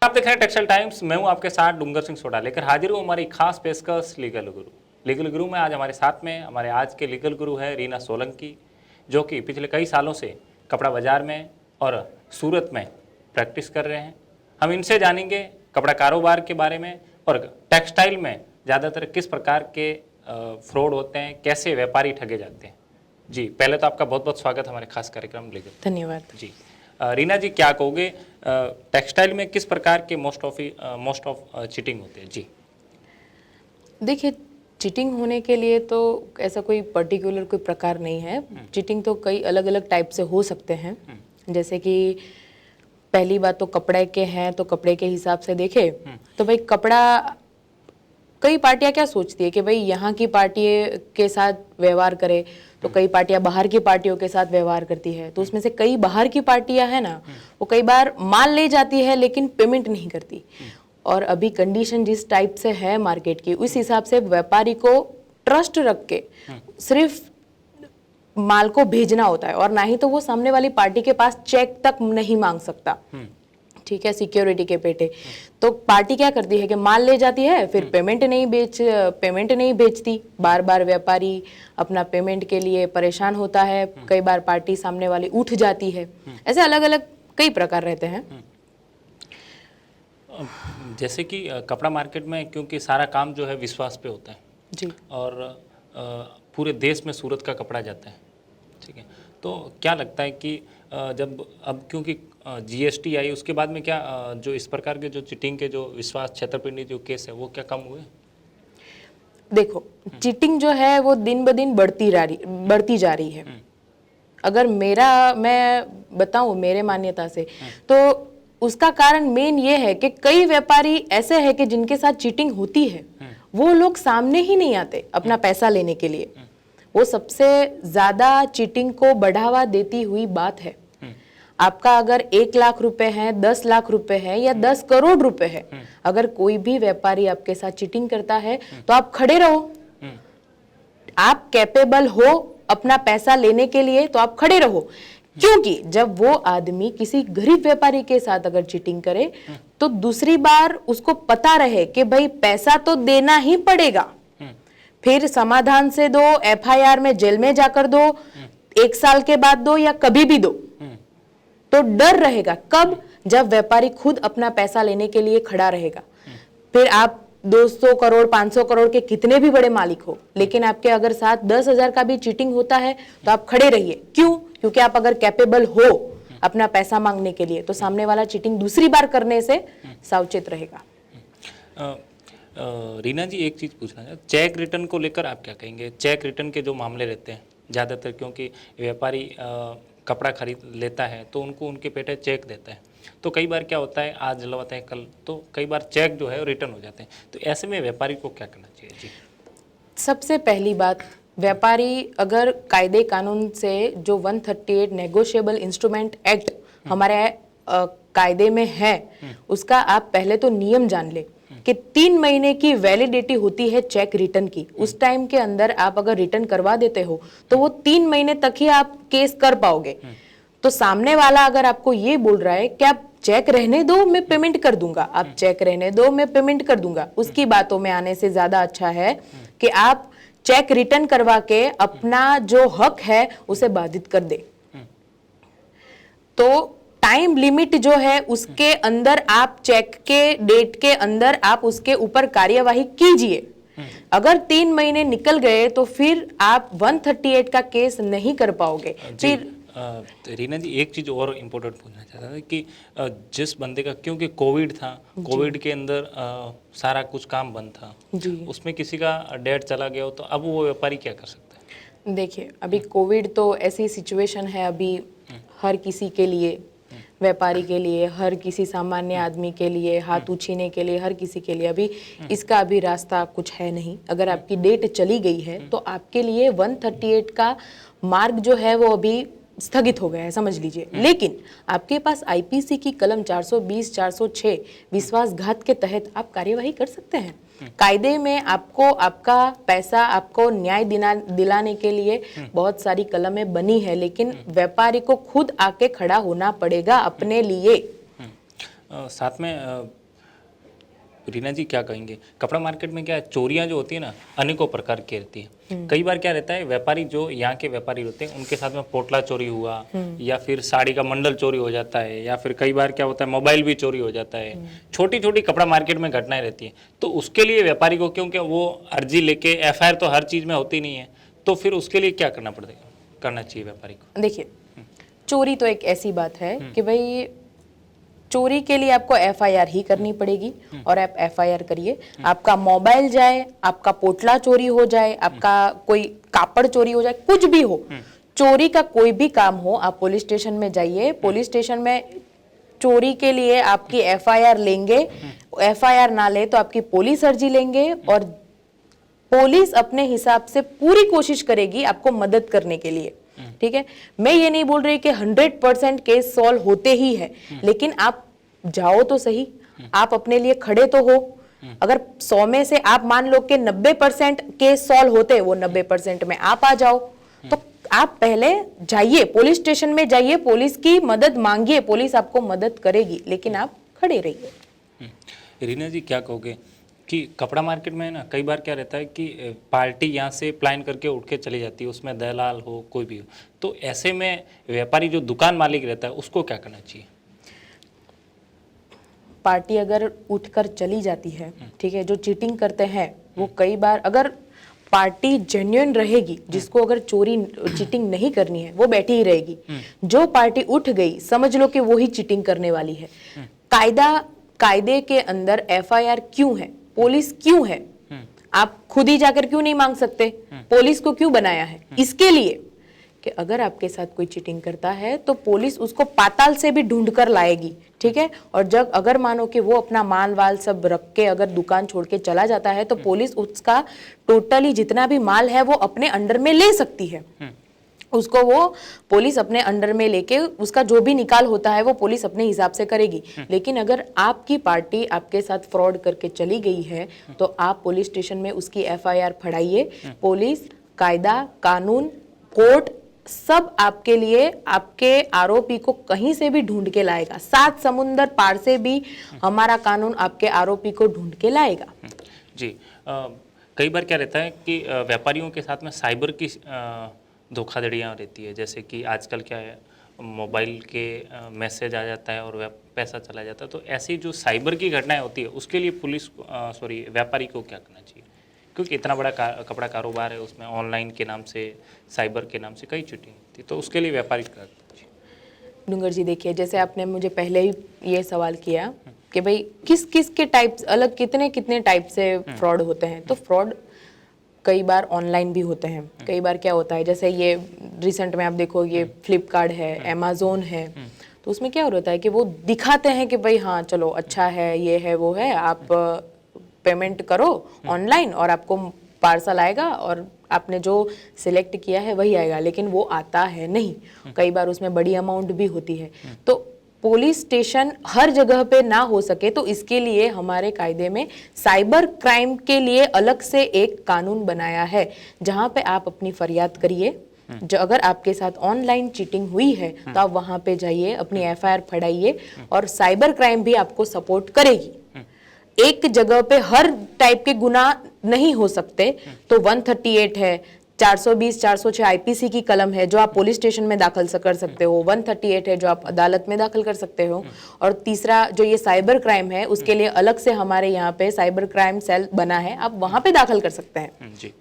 आप देख रहे हैं टेक्सटाइल टाइम्स। मैं हूं आपके साथ डूंगर सिंह सोडा लेकर हाजिर हूं हमारी खास पेशकश लीगल गुरु। लीगल गुरु में आज हमारे साथ में हमारे आज के लीगल गुरु है रीना सोलंकी, जो कि पिछले कई सालों से कपड़ा बाजार में और सूरत में प्रैक्टिस कर रहे हैं। हम इनसे जानेंगे कपड़ा कारोबार के बारे में और टेक्सटाइल में ज़्यादातर किस प्रकार के फ्रॉड होते हैं, कैसे व्यापारी ठगे जाते हैं। जी, पहले तो आपका बहुत बहुत स्वागत हमारे खास कार्यक्रम लीगल। धन्यवाद जी। रीना जी, क्या कहोगे टेक्सटाइल में किस प्रकार के मोस्ट ऑफ चीटिंग होते हैं? जी देखिए, चीटिंग होने के लिए तो ऐसा कोई पर्टिकुलर कोई प्रकार नहीं है। चीटिंग तो कई अलग अलग टाइप से हो सकते हैं। जैसे कि पहली बात तो कपड़े के हैं तो कपड़े के हिसाब से देखे तो भाई कपड़ा, कई पार्टियां क्या सोचती है कि भाई यहाँ की पार्टी के साथ व्यवहार करे तो कई पार्टियां बाहर की पार्टियों के साथ व्यवहार करती है। तो उसमें से कई बाहर की पार्टियां है ना, वो कई बार माल ले जाती है लेकिन पेमेंट नहीं करती। और अभी कंडीशन जिस टाइप से है मार्केट की, उस हिसाब से व्यापारी को ट्रस्ट रख के सिर्फ माल को भेजना होता है, और ना ही तो वो सामने वाली पार्टी के पास चेक तक नहीं मांग सकता। ठीक है, सिक्योरिटी के पेटे। तो पार्टी क्या करती है कि माल ले जाती है, फिर पेमेंट नहीं भेजती। बार बार व्यापारी अपना पेमेंट के लिए परेशान होता है। कई बार पार्टी सामने वाली उठ जाती है। ऐसे अलग अलग कई प्रकार रहते हैं। जैसे कि कपड़ा मार्केट में क्योंकि सारा काम जो है विश्वास पे होता है जी, और पूरे देश में सूरत का कपड़ा जाता है, ठीक है। तो क्या लगता है कि जब अब क्योंकि जीएसटी आई उसके बाद में क्या जो इस प्रकार के जो चीटिंग के जो विश्वास छेतरपिंडी जो केस है वो क्या कम हुए? देखो, चीटिंग जो है वो दिन ब दिन बढ़ती जा रही है। अगर मैं बताऊं मेरे मान्यता से, तो उसका कारण मेन ये है कि कई व्यापारी ऐसे हैं कि जिनके साथ चीटिंग होती है, वो लोग सामने ही नहीं आते अपना पैसा लेने के लिए। वो सबसे ज्यादा चीटिंग को बढ़ावा देती हुई बात है। आपका अगर 1 लाख रुपए है, 10 लाख रुपए है या 10 करोड़ रुपए है, अगर कोई भी व्यापारी आपके साथ चीटिंग करता है तो आप खड़े रहो। आप कैपेबल हो अपना पैसा लेने के लिए तो आप खड़े रहो। क्योंकि जब वो आदमी किसी गरीब व्यापारी के साथ अगर चीटिंग करे तो दूसरी बार उसको पता रहे कि भाई पैसा तो देना ही पड़ेगा। फिर समाधान से दो, एफआईआर में जेल में जाकर दो, 1 साल के बाद दो या कभी भी दो, तो डर रहेगा। कब? जब व्यापारी खुद अपना पैसा लेने के लिए खड़ा रहेगा। फिर आप 200 करोड़ 500 करोड़ के कितने भी बड़े मालिक हो, लेकिन आपके अगर साथ 10,000 का भी चीटिंग होता है तो आप खड़े रहिए। क्यों? क्योंकि आप अगर कैपेबल हो अपना पैसा मांगने के लिए तो सामने वाला चीटिंग दूसरी बार करने से सावचेत रहेगा। रीना जी, एक चीज़ पूछना है, चेक रिटर्न को लेकर आप क्या कहेंगे? चेक रिटर्न के जो मामले रहते हैं ज़्यादातर, क्योंकि व्यापारी कपड़ा खरीद लेता है तो उनको उनके पेटे चेक देता है, तो कई बार क्या होता है आज दिलवाते हैं कल, तो कई बार चेक जो है रिटर्न हो जाते हैं। तो ऐसे में व्यापारी को क्या करना चाहिए? जी, सबसे पहली बात, व्यापारी अगर कायदे कानून से जो 138 नेगोशिएबल इंस्ट्रूमेंट एक्ट हमारे कायदे में है, उसका आप पहले तो नियम जान ले कि 3 महीने की वैलिडिटी होती है चेक रिटर्न की। उस टाइम के अंदर आप अगर रिटर्न करवा देते हो तो वो 3 महीने तक ही आप केस कर पाओगे। तो सामने वाला अगर आपको ये बोल रहा है कि आप चेक रहने दो मैं पेमेंट कर दूंगा, आप चेक रहने दो मैं पेमेंट कर दूंगा, उसकी बातों में आने से ज्यादा अच्छा है कि आप चेक रिटर्न करवा के अपना जो हक है उसे बाधित कर दे। तो टाइम लिमिट जो है उसके अंदर आप चेक के डेट के अंदर आप उसके ऊपर कार्यवाही कीजिए। अगर 3 महीने निकल गए तो फिर आप 138 का केस नहीं कर पाओगे। फिर रीना जी, एक चीज़ और इम्पोर्टेंट पूछना चाहता था कि जिस बंदे का, क्योंकि कोविड था, कोविड के अंदर सारा कुछ काम बंद था जी, उसमें किसी का डेट चला गया हो तो अब वो व्यापारी क्या कर सकता है? देखिए, अभी कोविड तो ऐसी सिचुएशन है अभी हर किसी के लिए, व्यापारी के लिए, हर किसी सामान्य आदमी के लिए, हाथ उछीने के लिए, हर किसी के लिए अभी इसका अभी रास्ता कुछ है नहीं। अगर आपकी डेट चली गई है तो आपके लिए 138 का मार्ग जो है वो अभी स्थगित हो गया है, समझ लीजिए। लेकिन आपके पास आईपीसी की कलम 420 406 विश्वासघात के तहत आप कार्यवाही कर सकते हैं। कायदे में आपको आपका पैसा, आपको न्याय दिलाने के लिए बहुत सारी कलमें बनी है, लेकिन व्यापारी को खुद आके खड़ा होना पड़ेगा अपने लिए। साथ में रीना जी क्या कहेंगे, कपड़ा मार्केट में क्या है, चोरियां जो होती है ना अनेकों प्रकार की रहती है। कई बार क्या रहता है, व्यापारी जो यहाँ के व्यापारी होते हैं उनके साथ में पोटला चोरी हुआ, या फिर साड़ी का मंडल चोरी हो जाता है, या फिर कई बार क्या होता है मोबाइल भी चोरी हो जाता है। छोटी छोटी कपड़ा मार्केट में घटनाएं रहती है, तो उसके लिए व्यापारी को, क्योंकि वो अर्जी लेके एफआईआर तो हर चीज में होती नहीं है, तो फिर उसके लिए क्या करना चाहिए व्यापारी को? देखिए, चोरी तो एक ऐसी बात है कि भाई चोरी के लिए आपको एफआईआर ही करनी पड़ेगी, और आप एफआईआर करिए। आपका मोबाइल जाए, आपका पोटला चोरी हो जाए, आपका कोई कापड़ चोरी हो जाए, कुछ भी हो, चोरी का कोई भी काम हो, आप पुलिस स्टेशन में जाइए। पुलिस स्टेशन में चोरी के लिए आपकी एफआईआर लेंगे, एफआईआर ना ले तो आपकी पुलिस अर्जी लेंगे, और पुलिस अपने हिसाब से पूरी कोशिश करेगी आपको मदद करने के लिए। ठीक है, मैं ये नहीं बोल रही कि 100% केस सॉल्व होते ही है, लेकिन आप जाओ तो सही, आप अपने लिए खड़े तो हो। अगर 100 में से आप मान लो कि 90% केस सॉल्व होते, वो 90% में आप आ जाओ, तो आप पहले जाइए, पुलिस स्टेशन में जाइए, पुलिस की मदद मांगिए, पुलिस आपको मदद करेगी, लेकिन आप खड़े रहिए। रीना जी क्या कहोगे कि कपड़ा मार्केट में ना कई बार क्या रहता है कि पार्टी यहाँ से प्लान करके उठ के चली जाती है, उसमें दलाल हो कोई भी हो, तो ऐसे में व्यापारी जो दुकान मालिक रहता है उसको क्या करना चाहिए? पार्टी अगर उठकर चली जाती है, ठीक है, जो चीटिंग करते हैं वो कई बार, अगर पार्टी जेन्युइन रहेगी, जिसको अगर चीटिंग नहीं करनी है, वो बैठी ही रहेगी। जो पार्टी उठ गई, समझ लो कि वो ही चीटिंग करने वाली है। कायदे के अंदर एफआईआर क्यों है, पुलिस क्यों है, आप खुद ही जाकर क्यों नहीं मांग सकते? पुलिस को क्यों बनाया है? इसके लिए कि अगर आपके साथ कोई चीटिंग करता है तो पुलिस उसको पाताल से भी ढूंढ कर लाएगी। ठीक है, और जब अगर मानो कि वो अपना माल वाल सब रख के अगर दुकान छोड़ के चला जाता है, तो पुलिस उसका टोटली जितना भी माल है वो अपने अंडर में ले सकती है। उसको वो पुलिस अपने अंडर में लेके उसका जो भी निकाल होता है वो पुलिस अपने हिसाब से करेगी। लेकिन अगर आपकी पार्टी आपके साथ फ्रॉड करके चली गई है, तो आप पुलिस स्टेशन में उसकी एफआईआर फड़ाइए। पुलिस, कायदा, कानून, कोर्ट सब आपके लिए आपके आरोपी को कहीं से भी ढूंढ के लाएगा। 7 समुंदर पार से भी हमारा कानून आपके आरोपी को ढूंढ के लाएगा। जी, कई बार क्या रहता है कि व्यापारियों के साथ में साइबर की धोखाधड़ियाँ रहती है, जैसे कि आजकल क्या है, मोबाइल के मैसेज आ जाता है और पैसा चला जाता है, तो ऐसी जो साइबर की घटनाएं होती है उसके लिए व्यापारी को क्या करना चाहिए? क्योंकि इतना बड़ा कपड़ा कारोबार है, उसमें ऑनलाइन के नाम से, साइबर के नाम से कई चीटिंग होती है, तो उसके लिए व्यापारी क्या करना चाहिए? डूंगर जी देखिए, जैसे आपने मुझे पहले ही ये सवाल किया कि भाई किस किस के टाइप अलग कितने टाइप से फ्रॉड होते हैं, तो फ्रॉड कई बार ऑनलाइन भी होते हैं। कई बार क्या होता है, जैसे ये रिसेंट में आप देखो, ये फ्लिपकार्ट है, अमेज़न है, तो उसमें क्या होता है कि वो दिखाते हैं कि भाई हाँ चलो अच्छा है, ये है वो है, आप पेमेंट करो ऑनलाइन और आपको पार्सल आएगा और आपने जो सिलेक्ट किया है वही आएगा, लेकिन वो आता है नहीं। कई बार उसमें बड़ी अमाउंट भी होती है। तो पुलिस स्टेशन हर जगह पे ना हो सके, तो इसके लिए हमारे कायदे में साइबर क्राइम के लिए अलग से एक कानून बनाया है, जहां पे आप अपनी फरियाद करिए। जो अगर आपके साथ ऑनलाइन चीटिंग हुई है तो आप वहां पे जाइए, अपनी एफआईआर फड़ाइए, और साइबर क्राइम भी आपको सपोर्ट करेगी। एक जगह पे हर टाइप के गुनाह नहीं हो सकते, तो 138 है, 420, 406 आईपीसी की कलम है जो आप पुलिस स्टेशन में दाखिल कर सकते हो, 138 है जो आप अदालत में दाखिल कर सकते हो, और तीसरा जो ये साइबर क्राइम है उसके लिए अलग से हमारे यहाँ पे साइबर क्राइम सेल बना है, आप वहाँ पे दाखिल कर सकते हैं। जी,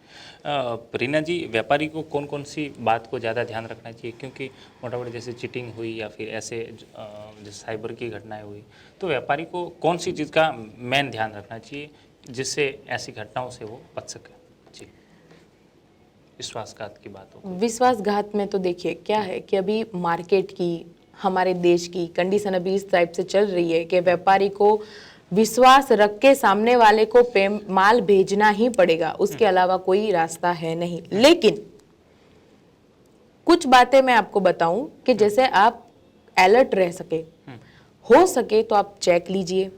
रीना जी, व्यापारी को कौन कौन सी बात को ज़्यादा ध्यान रखना चाहिए? क्योंकि मोटा मोटी जैसे चीटिंग हुई या फिर ऐसे जैसे साइबर की घटनाएं हुई, तो व्यापारी को कौन सी चीज़ का मेन ध्यान रखना चाहिए जिससे ऐसी घटनाओं से वो बच सके? जी, विश्वासघात की बात हो। विश्वासघात में तो देखिए क्या है कि अभी मार्केट की, हमारे देश की कंडीशन अभी इस टाइप से चल रही है कि व्यापारी को विश्वास रख के सामने वाले को माल भेजना ही पड़ेगा, उसके अलावा कोई रास्ता है नहीं। लेकिन कुछ बातें मैं आपको बताऊं कि जैसे आप अलर्ट रह सके, हो सके तो आप चेक लीजिए।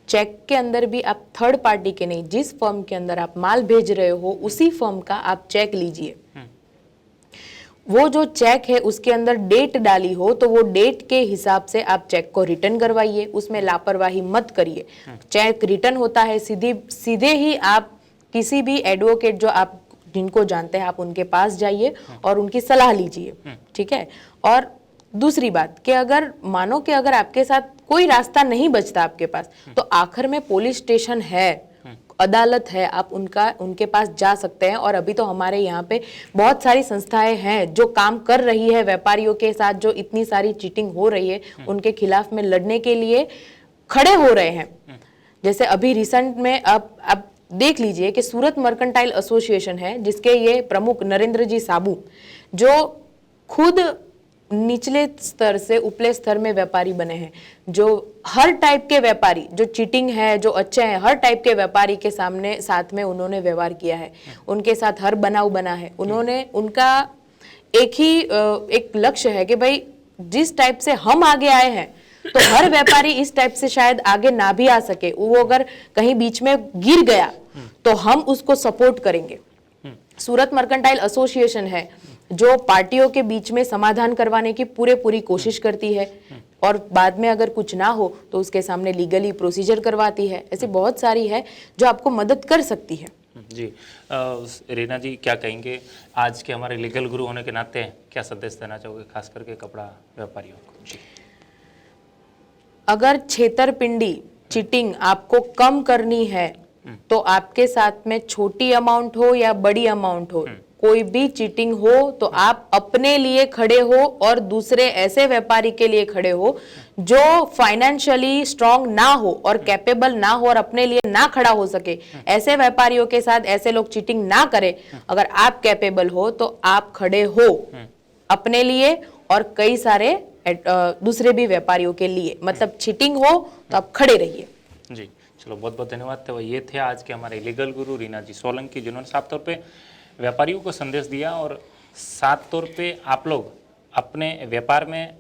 चेक के अंदर भी आप थर्ड पार्टी के नहीं, जिस फर्म के अंदर आप माल भेज रहे हो उसी फर्म का आप चेक लीजिए। वो जो चेक है उसके अंदर डेट डाली हो तो वो डेट के हिसाब से आप चेक को रिटर्न करवाइए, उसमें लापरवाही मत करिए। चेक रिटर्न होता है, सीधे ही आप किसी भी एडवोकेट जो आप जिनको जानते हैं आप उनके पास जाइए और उनकी सलाह लीजिए, ठीक है। और दूसरी बात कि अगर मानो कि अगर आपके साथ कोई रास्ता नहीं बचता आपके पास, तो आखिर में पुलिस स्टेशन है, अदालत है, आप उनके पास जा सकते हैं। और अभी तो हमारे यहाँ पे बहुत सारी संस्थाएं हैं जो काम कर रही है व्यापारियों के साथ, जो इतनी सारी चीटिंग हो रही है उनके खिलाफ में लड़ने के लिए खड़े हो रहे हैं। जैसे अभी रिसेंट में अब देख लीजिए कि सूरत मर्केंटाइल एसोसिएशन है जिसके ये प्रमुख नरेंद्र जी साबू, जो खुद निचले स्तर से उपले स्तर में व्यापारी बने हैं, जो हर टाइप के व्यापारी जो चीटिंग है, जो अच्छे हैं, हर टाइप के व्यापारी के सामने साथ में उन्होंने व्यवहार किया है, उनके साथ हर बनाव बना है। उन्होंने उनका एक लक्ष्य है कि भाई जिस टाइप से हम आगे आए हैं तो हर व्यापारी इस टाइप से शायद आगे ना भी आ सके, वो अगर कहीं बीच में गिर गया तो हम उसको सपोर्ट करेंगे। सूरत मर्केंटाइल एसोसिएशन है जो पार्टियों के बीच में समाधान करवाने की पूरी कोशिश करती है और बाद में अगर कुछ ना हो तो उसके सामने लीगली प्रोसीजर करवाती है। ऐसी बहुत सारी है जो आपको मदद कर सकती है। जी रीना जी, क्या कहेंगे आज के हमारे लीगल गुरु होने के नाते क्या संदेश देना चाहोगे खास करके कपड़ा व्यापारियों को? जी, अगर छेतरपिंडी चीटिंग आपको कम करनी है तो आपके साथ में छोटी अमाउंट हो या बड़ी अमाउंट हो, कोई भी चीटिंग हो तो आप अपने लिए खड़े हो और दूसरे ऐसे व्यापारी के लिए खड़े हो जो फाइनेंशियली स्ट्रांग ना हो और कैपेबल ना हो और अपने लिए ना खड़ा हो सके। ऐसे व्यापारियों के साथ ऐसे लोग चीटिंग ना करें। अगर आप कैपेबल हो तो आप खड़े हो अपने लिए और कई सारे दूसरे भी व्यापारियों के लिए, मतलब चीटिंग हो तो आप खड़े रहिए। जी चलो, बहुत बहुत धन्यवाद। तो ये थे आज के हमारे लीगल गुरु रीना जी सोलंकी, जिन्होंने साफ तौर पे व्यापारियों को संदेश दिया और साफ तौर पे आप लोग अपने व्यापार में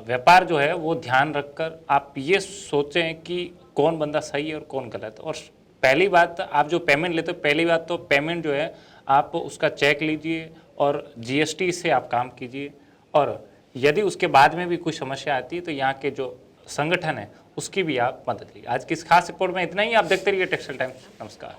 व्यापार जो है वो ध्यान रखकर आप ये सोचें कि कौन बंदा सही है और कौन गलत। और पहली बात, आप जो पेमेंट लेते हो, पहली बात तो पेमेंट जो है आप उसका चेक लीजिए और जीएसटी से आप काम कीजिए। और यदि उसके बाद में भी कुछ समस्या आती है तो यहाँ के जो संगठन है उसकी भी आप मदद लीजिए। आज की इस खास रिपोर्ट में इतना ही। आप देखते रहिए टेक्सटाइल टाइम्स। नमस्कार।